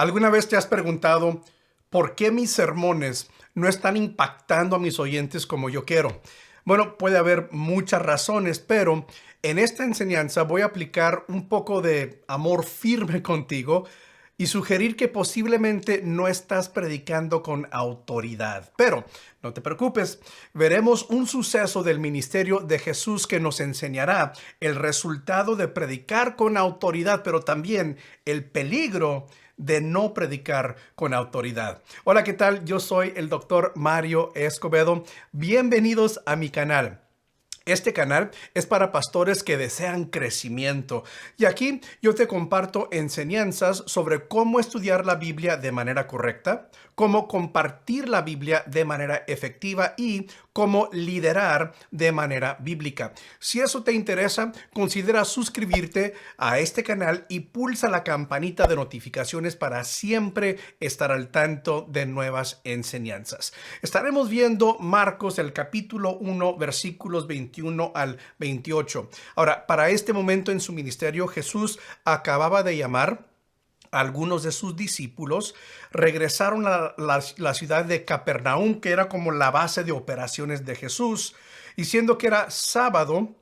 ¿Alguna vez te has preguntado por qué mis sermones no están impactando a mis oyentes como yo quiero? Bueno, puede haber muchas razones, pero en esta enseñanza voy a aplicar un poco de amor firme contigo y sugerir que posiblemente no estás predicando con autoridad. Pero no te preocupes, veremos un suceso del ministerio de Jesús que nos enseñará el resultado de predicar con autoridad, pero también el peligro de no predicar con autoridad. Hola, ¿qué tal? Yo soy el doctor Mario Escobedo. Bienvenidos a mi canal. Este canal es para pastores que desean crecimiento y aquí yo te comparto enseñanzas sobre cómo estudiar la Biblia de manera correcta, cómo compartir la Biblia de manera efectiva y cómo liderar de manera bíblica. Si eso te interesa, considera suscribirte a este canal y pulsa la campanita de notificaciones para siempre estar al tanto de nuevas enseñanzas. Estaremos viendo Marcos, el capítulo 1, versículos 21 al 28. Ahora, para este momento en su ministerio, Jesús acababa de llamar algunos de sus discípulos, regresaron a la ciudad de Capernaum, que era como la base de operaciones de Jesús, y siendo que era sábado,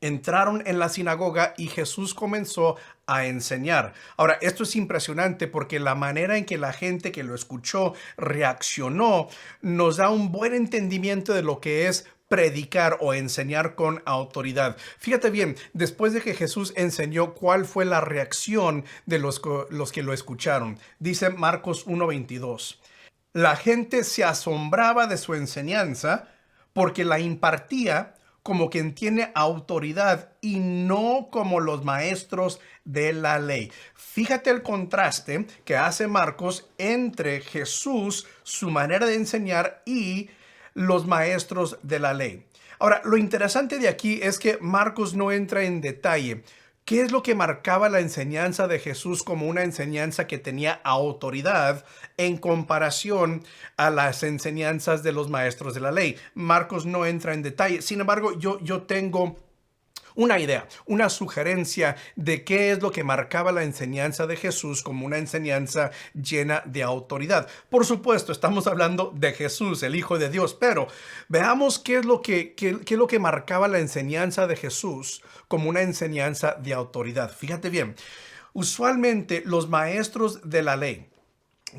entraron en la sinagoga y Jesús comenzó a enseñar. Ahora, esto es impresionante porque la manera en que la gente que lo escuchó reaccionó nos da un buen entendimiento de lo que es predicar o enseñar con autoridad. Fíjate bien, después de que Jesús enseñó, ¿cuál fue la reacción de los que lo escucharon? Dice Marcos 1:22. La gente se asombraba de su enseñanza porque la impartía como quien tiene autoridad y no como los maestros de la ley. Fíjate el contraste que hace Marcos entre Jesús, su manera de enseñar, y los maestros de la ley. Ahora, lo interesante de aquí es que Marcos no entra en detalle. ¿Qué es lo que marcaba la enseñanza de Jesús como una enseñanza que tenía autoridad en comparación a las enseñanzas de los maestros de la ley? Marcos no entra en detalle. Sin embargo, yo tengo una idea, una sugerencia de qué es lo que marcaba la enseñanza de Jesús como una enseñanza llena de autoridad. Por supuesto, estamos hablando de Jesús, el Hijo de Dios, pero veamos qué es lo que marcaba la enseñanza de Jesús como una enseñanza de autoridad. Fíjate bien, usualmente los maestros de la ley,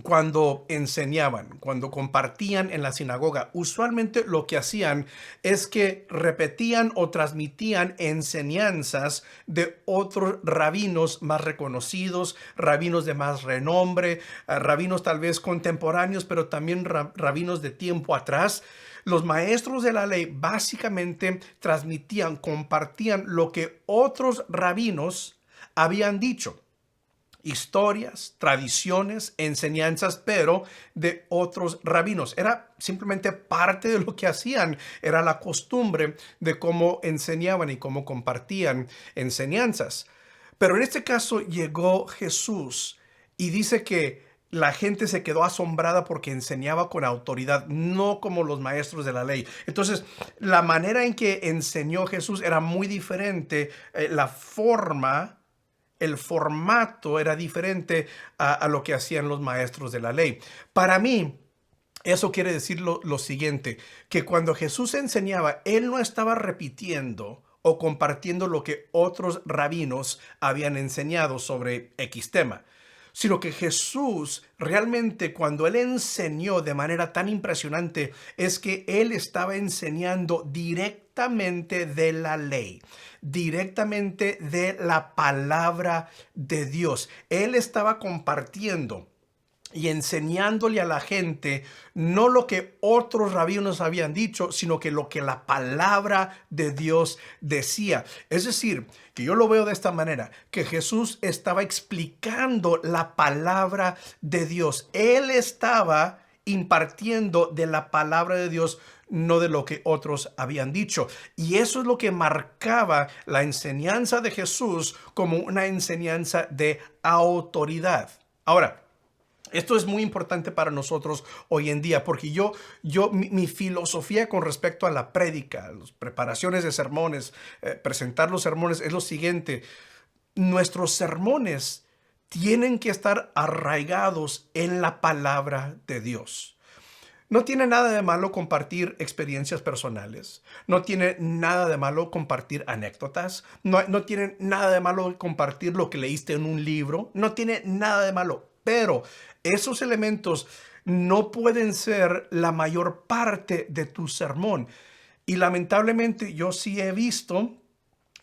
cuando enseñaban, cuando compartían en la sinagoga, usualmente lo que hacían es que repetían o transmitían enseñanzas de otros rabinos más reconocidos, rabinos de más renombre, rabinos tal vez contemporáneos, pero también rabinos de tiempo atrás. Los maestros de la ley básicamente transmitían, compartían lo que otros rabinos habían dicho. Historias, tradiciones, enseñanzas, pero de otros rabinos. Era simplemente parte de lo que hacían. Era la costumbre de cómo enseñaban y cómo compartían enseñanzas. Pero en este caso llegó Jesús y dice que la gente se quedó asombrada porque enseñaba con autoridad, no como los maestros de la ley. Entonces, la manera en que enseñó Jesús era muy diferente. La forma, el formato era diferente a lo que hacían los maestros de la ley. Para mí, eso quiere decir lo siguiente, que cuando Jesús enseñaba, él no estaba repitiendo o compartiendo lo que otros rabinos habían enseñado sobre X tema, sino que Jesús realmente, cuando él enseñó de manera tan impresionante, es que él estaba enseñando directamente de la ley, directamente de la palabra de Dios. Él estaba compartiendo y enseñándole a la gente no lo que otros rabinos habían dicho, sino que lo que la palabra de Dios decía. Es decir, que yo lo veo de esta manera, que Jesús estaba explicando la palabra de Dios. Él estaba impartiendo de la palabra de Dios, no de lo que otros habían dicho. Y eso es lo que marcaba la enseñanza de Jesús como una enseñanza de autoridad. Ahora, esto es muy importante para nosotros hoy en día porque mi filosofía con respecto a la prédica, las preparaciones de sermones, presentar los sermones es lo siguiente. Nuestros sermones tienen que estar arraigados en la palabra de Dios. No tiene nada de malo compartir experiencias personales. No tiene nada de malo compartir anécdotas. No tiene nada de malo compartir lo que leíste en un libro. No tiene nada de malo. Pero esos elementos no pueden ser la mayor parte de tu sermón. Y lamentablemente yo sí he visto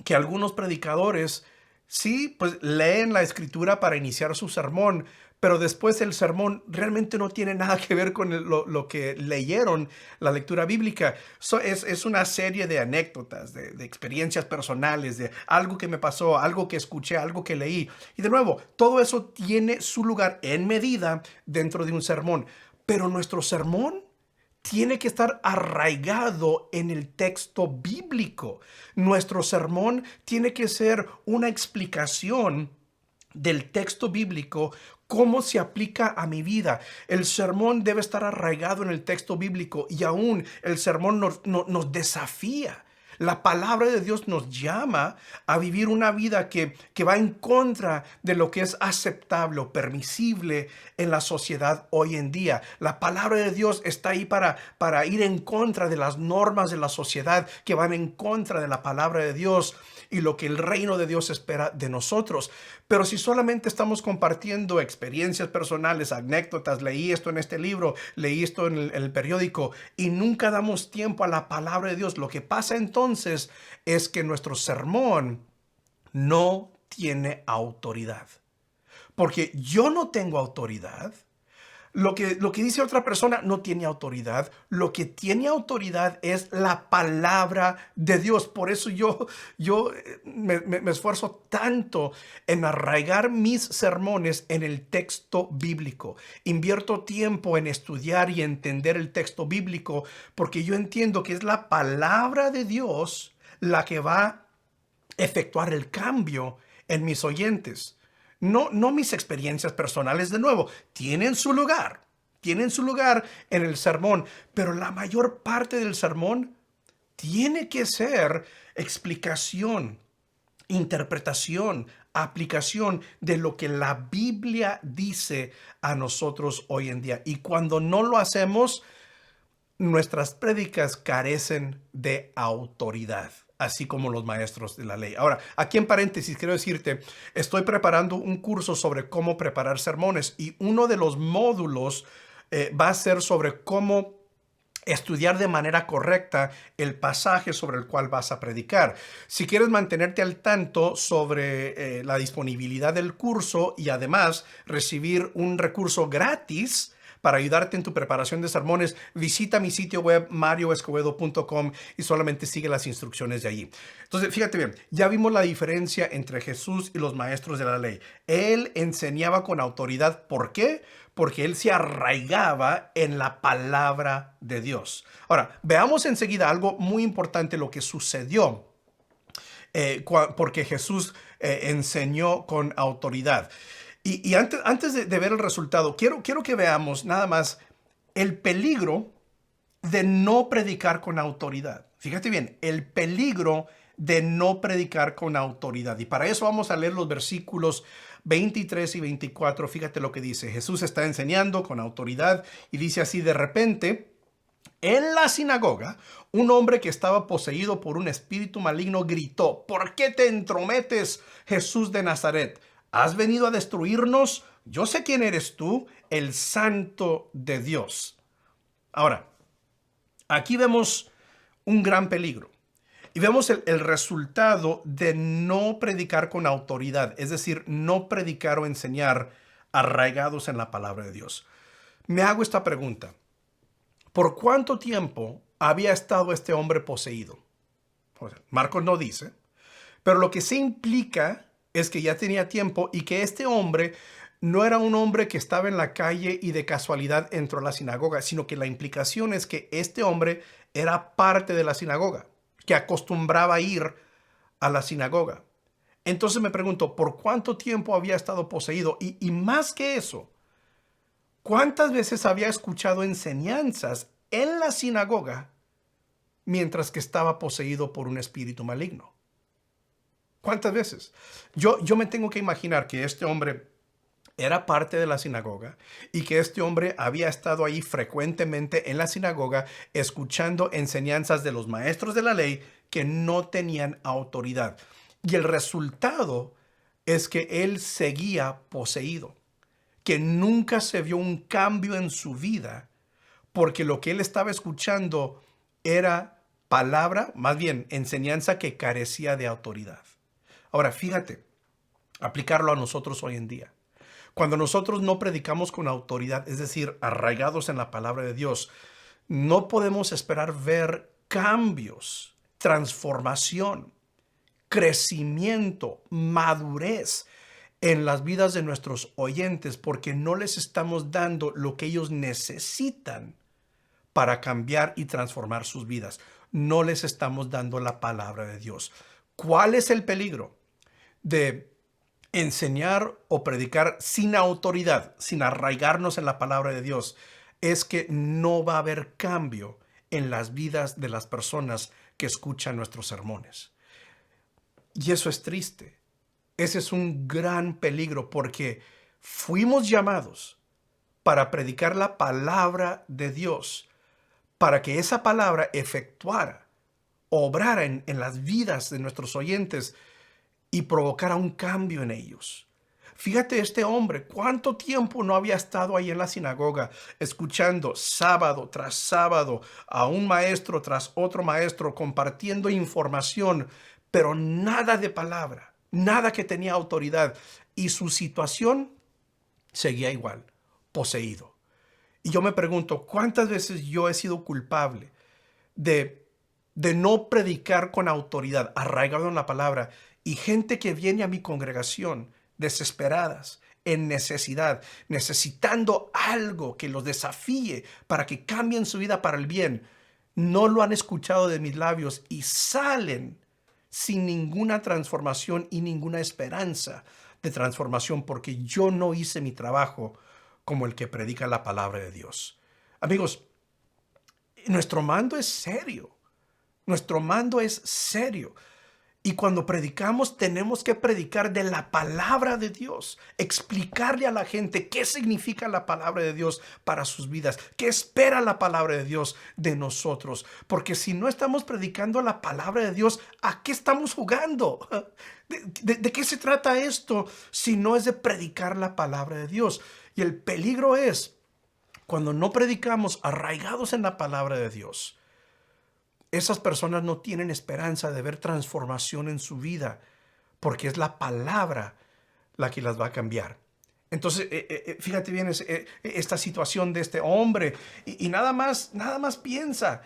que algunos predicadores sí, pues leen la escritura para iniciar su sermón, pero después el sermón realmente no tiene nada que ver con lo que leyeron, la lectura bíblica. Es una serie de anécdotas, de experiencias personales, de algo que me pasó, algo que escuché, algo que leí. Y de nuevo, todo eso tiene su lugar en medida dentro de un sermón. Pero nuestro sermón tiene que estar arraigado en el texto bíblico. Nuestro sermón tiene que ser una explicación del texto bíblico, cómo se aplica a mi vida. El sermón debe estar arraigado en el texto bíblico y aún el sermón nos desafía. La palabra de Dios nos llama a vivir una vida que va en contra de lo que es aceptable o permisible en la sociedad hoy en día. La palabra de Dios está ahí para ir en contra de las normas de la sociedad que van en contra de la palabra de Dios y lo que el reino de Dios espera de nosotros. Pero si solamente estamos compartiendo experiencias personales, anécdotas, leí esto en este libro, leí esto en el periódico y nunca damos tiempo a la palabra de Dios, lo que pasa entonces es que nuestro sermón no tiene autoridad. Porque yo no tengo autoridad. Lo que dice otra persona no tiene autoridad. Lo que tiene autoridad es la palabra de Dios. Por eso yo me esfuerzo tanto en arraigar mis sermones en el texto bíblico. Invierto tiempo en estudiar y entender el texto bíblico porque yo entiendo que es la palabra de Dios la que va a efectuar el cambio en mis oyentes. No mis experiencias personales, de nuevo, tienen su lugar en el sermón, pero la mayor parte del sermón tiene que ser explicación, interpretación, aplicación de lo que la Biblia dice a nosotros hoy en día. Y cuando no lo hacemos, nuestras prédicas carecen de autoridad, así como los maestros de la ley. Ahora, aquí en paréntesis quiero decirte, estoy preparando un curso sobre cómo preparar sermones y uno de los módulos va a ser sobre cómo estudiar de manera correcta el pasaje sobre el cual vas a predicar. Si quieres mantenerte al tanto sobre la disponibilidad del curso y además recibir un recurso gratis para ayudarte en tu preparación de sermones, visita mi sitio web marioescobedo.com y solamente sigue las instrucciones de allí. Entonces, fíjate bien, ya vimos la diferencia entre Jesús y los maestros de la ley. Él enseñaba con autoridad. ¿Por qué? Porque él se arraigaba en la palabra de Dios. Ahora, veamos enseguida algo muy importante, lo que sucedió porque Jesús enseñó con autoridad. Y antes de ver el resultado, quiero que veamos nada más el peligro de no predicar con autoridad. Fíjate bien, el peligro de no predicar con autoridad. Y para eso vamos a leer los versículos 23 y 24. Fíjate lo que dice. Jesús está enseñando con autoridad y dice así: de repente, en la sinagoga, un hombre que estaba poseído por un espíritu maligno gritó: ¿por qué te entrometes, Jesús de Nazaret? ¿Has venido a destruirnos? Yo sé quién eres tú, el Santo de Dios. Ahora, aquí vemos un gran peligro. Y vemos el resultado de no predicar con autoridad, es decir, no predicar o enseñar arraigados en la palabra de Dios. Me hago esta pregunta: ¿por cuánto tiempo había estado este hombre poseído? Marcos no dice, pero lo que se implica es que ya tenía tiempo y que este hombre no era un hombre que estaba en la calle y de casualidad entró a la sinagoga, sino que la implicación es que este hombre era parte de la sinagoga, que acostumbraba a ir a la sinagoga. Entonces me pregunto, ¿por cuánto tiempo había estado poseído? Y más que eso, ¿cuántas veces había escuchado enseñanzas en la sinagoga mientras que estaba poseído por un espíritu maligno? ¿Cuántas veces? Yo me tengo que imaginar que este hombre era parte de la sinagoga y que este hombre había estado ahí frecuentemente en la sinagoga escuchando enseñanzas de los maestros de la ley que no tenían autoridad. Y el resultado es que él seguía poseído, que nunca se vio un cambio en su vida, porque lo que él estaba escuchando era palabra, más bien enseñanza que carecía de autoridad. Ahora, fíjate, aplicarlo a nosotros hoy en día. Cuando nosotros no predicamos con autoridad, es decir, arraigados en la palabra de Dios, no podemos esperar ver cambios, transformación, crecimiento, madurez en las vidas de nuestros oyentes, porque no les estamos dando lo que ellos necesitan para cambiar y transformar sus vidas. No les estamos dando la palabra de Dios. ¿Cuál es el peligro de enseñar o predicar sin autoridad, sin arraigarnos en la palabra de Dios? Es que no va a haber cambio en las vidas de las personas que escuchan nuestros sermones. Y eso es triste. Ese es un gran peligro porque fuimos llamados para predicar la palabra de Dios, para que esa palabra efectuara, obrara en las vidas de nuestros oyentes y provocara un cambio en ellos. Fíjate este hombre, cuánto tiempo no había estado ahí en la sinagoga escuchando sábado tras sábado a un maestro tras otro maestro compartiendo información, pero nada de palabra, nada que tenía autoridad, y su situación seguía igual, poseído. Y yo me pregunto, ¿cuántas veces yo he sido culpable de, de no predicar con autoridad, arraigado en la palabra, y gente que viene a mi congregación desesperadas, en necesidad, necesitando algo que los desafíe para que cambien su vida para el bien, no lo han escuchado de mis labios y salen sin ninguna transformación y ninguna esperanza de transformación porque yo no hice mi trabajo como el que predica la palabra de Dios? Amigos, nuestro mando es serio. Nuestro mando es serio. Y cuando predicamos, tenemos que predicar de la palabra de Dios, explicarle a la gente qué significa la palabra de Dios para sus vidas, qué espera la palabra de Dios de nosotros. Porque si no estamos predicando la palabra de Dios, ¿a qué estamos jugando? ¿De qué se trata esto si no es de predicar la palabra de Dios? Y el peligro es cuando no predicamos arraigados en la palabra de Dios. Esas personas no tienen esperanza de ver transformación en su vida, porque es la palabra la que las va a cambiar. Entonces, fíjate bien esta situación de este hombre y nada más piensa,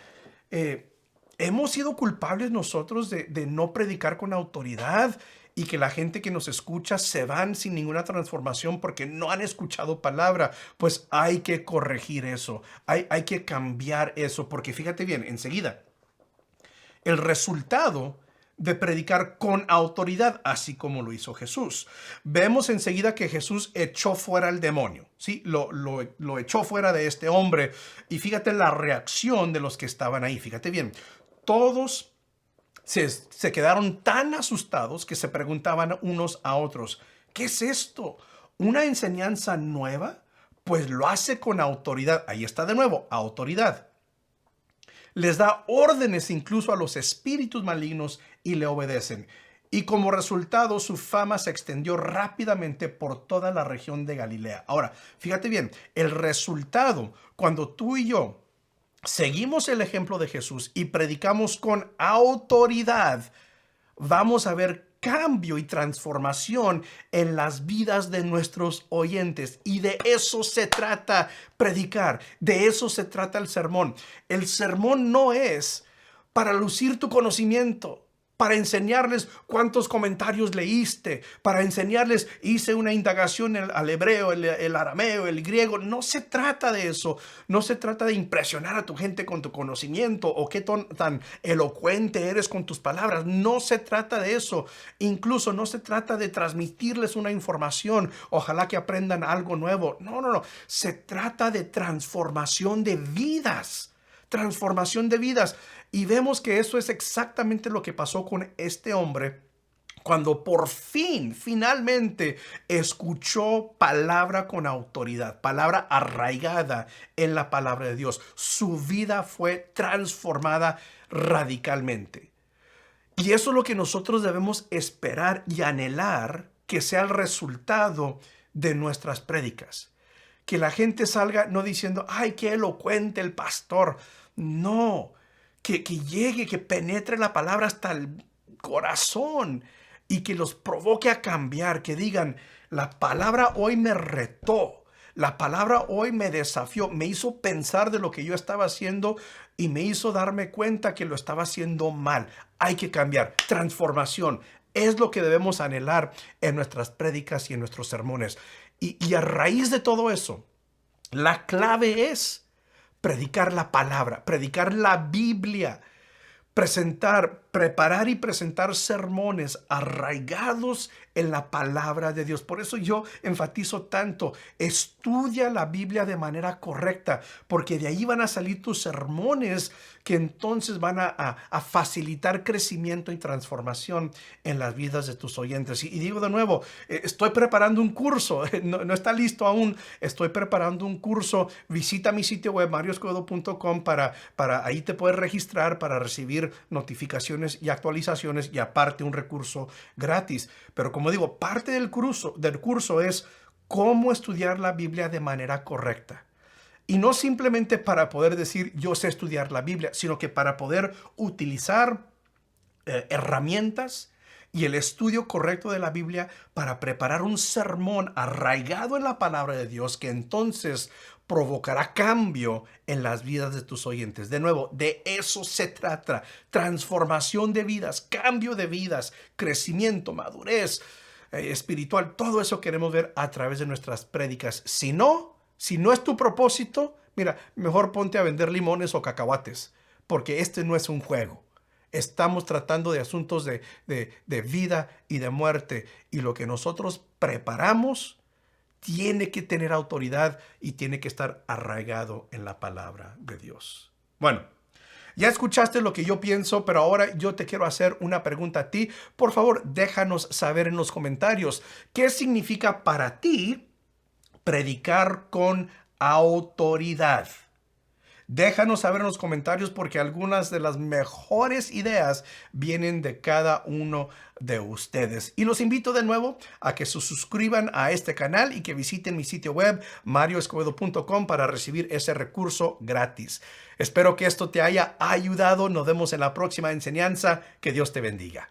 hemos sido culpables nosotros de no predicar con autoridad y que la gente que nos escucha se van sin ninguna transformación porque no han escuchado palabra. Pues hay que corregir eso, hay que cambiar eso, porque fíjate bien, enseguida, el resultado de predicar con autoridad, así como lo hizo Jesús. Vemos enseguida que Jesús echó fuera al demonio, ¿sí? Lo echó fuera de este hombre. Y fíjate la reacción de los que estaban ahí. Fíjate bien, todos se quedaron tan asustados que se preguntaban unos a otros, ¿qué es esto? ¿Una enseñanza nueva? Pues lo hace con autoridad. Ahí está de nuevo, autoridad. Les da órdenes incluso a los espíritus malignos y le obedecen. Y como resultado, su fama se extendió rápidamente por toda la región de Galilea. Ahora, fíjate bien, el resultado, cuando tú y yo seguimos el ejemplo de Jesús y predicamos con autoridad, vamos a ver cambio y transformación en las vidas de nuestros oyentes. Y de eso se trata predicar, de eso se trata el sermón. El sermón no es para lucir tu conocimiento, para enseñarles cuántos comentarios leíste, para enseñarles, hice una indagación al hebreo, el arameo, el griego. No se trata de eso. No se trata de impresionar a tu gente con tu conocimiento o qué tan elocuente eres con tus palabras. No se trata de eso. Incluso no se trata de transmitirles una información. Ojalá que aprendan algo nuevo. No. Se trata de transformación de vidas. Transformación de vidas. Y vemos que eso es exactamente lo que pasó con este hombre cuando por fin, finalmente, escuchó palabra con autoridad, palabra arraigada en la palabra de Dios. Su vida fue transformada radicalmente. Y eso es lo que nosotros debemos esperar y anhelar que sea el resultado de nuestras prédicas. Que la gente salga no diciendo, ay, qué elocuente el pastor. No, que llegue, que penetre la palabra hasta el corazón y que los provoque a cambiar, que digan, la palabra hoy me retó, la palabra hoy me desafió, me hizo pensar de lo que yo estaba haciendo y me hizo darme cuenta que lo estaba haciendo mal. Hay que cambiar, transformación. Es lo que debemos anhelar en nuestras prédicas y en nuestros sermones. Y a raíz de todo eso, la clave es predicar la palabra, predicar la Biblia, preparar y presentar sermones arraigados en la palabra de Dios. Por eso yo enfatizo tanto, estudia la Biblia de manera correcta, porque de ahí van a salir tus sermones que entonces van a facilitar crecimiento y transformación en las vidas de tus oyentes. Y digo de nuevo, estoy preparando un curso, no está listo aún, estoy preparando un curso. Visita mi sitio web marioscobedo.com para ahí te puedes registrar para recibir notificaciones y actualizaciones y aparte un recurso gratis. Pero como digo, parte del curso es cómo estudiar la Biblia de manera correcta. Y no simplemente para poder decir yo sé estudiar la Biblia, sino que para poder utilizar herramientas y el estudio correcto de la Biblia para preparar un sermón arraigado en la palabra de Dios que entonces provocará cambio en las vidas de tus oyentes. De nuevo, de eso se trata. Transformación de vidas, cambio de vidas, crecimiento, madurez espiritual. Todo eso queremos ver a través de nuestras prédicas. Si no es tu propósito, mira, mejor ponte a vender limones o cacahuates, porque este no es un juego. Estamos tratando de asuntos de vida y de muerte, y lo que nosotros preparamos tiene que tener autoridad y tiene que estar arraigado en la palabra de Dios. Bueno, ya escuchaste lo que yo pienso, pero ahora yo te quiero hacer una pregunta a ti. Por favor, déjanos saber en los comentarios qué significa para ti predicar con autoridad. Déjanos saber en los comentarios porque algunas de las mejores ideas vienen de cada uno de ustedes. Y los invito de nuevo a que se suscriban a este canal y que visiten mi sitio web marioscobedo.com para recibir ese recurso gratis. Espero que esto te haya ayudado. Nos vemos en la próxima enseñanza. Que Dios te bendiga.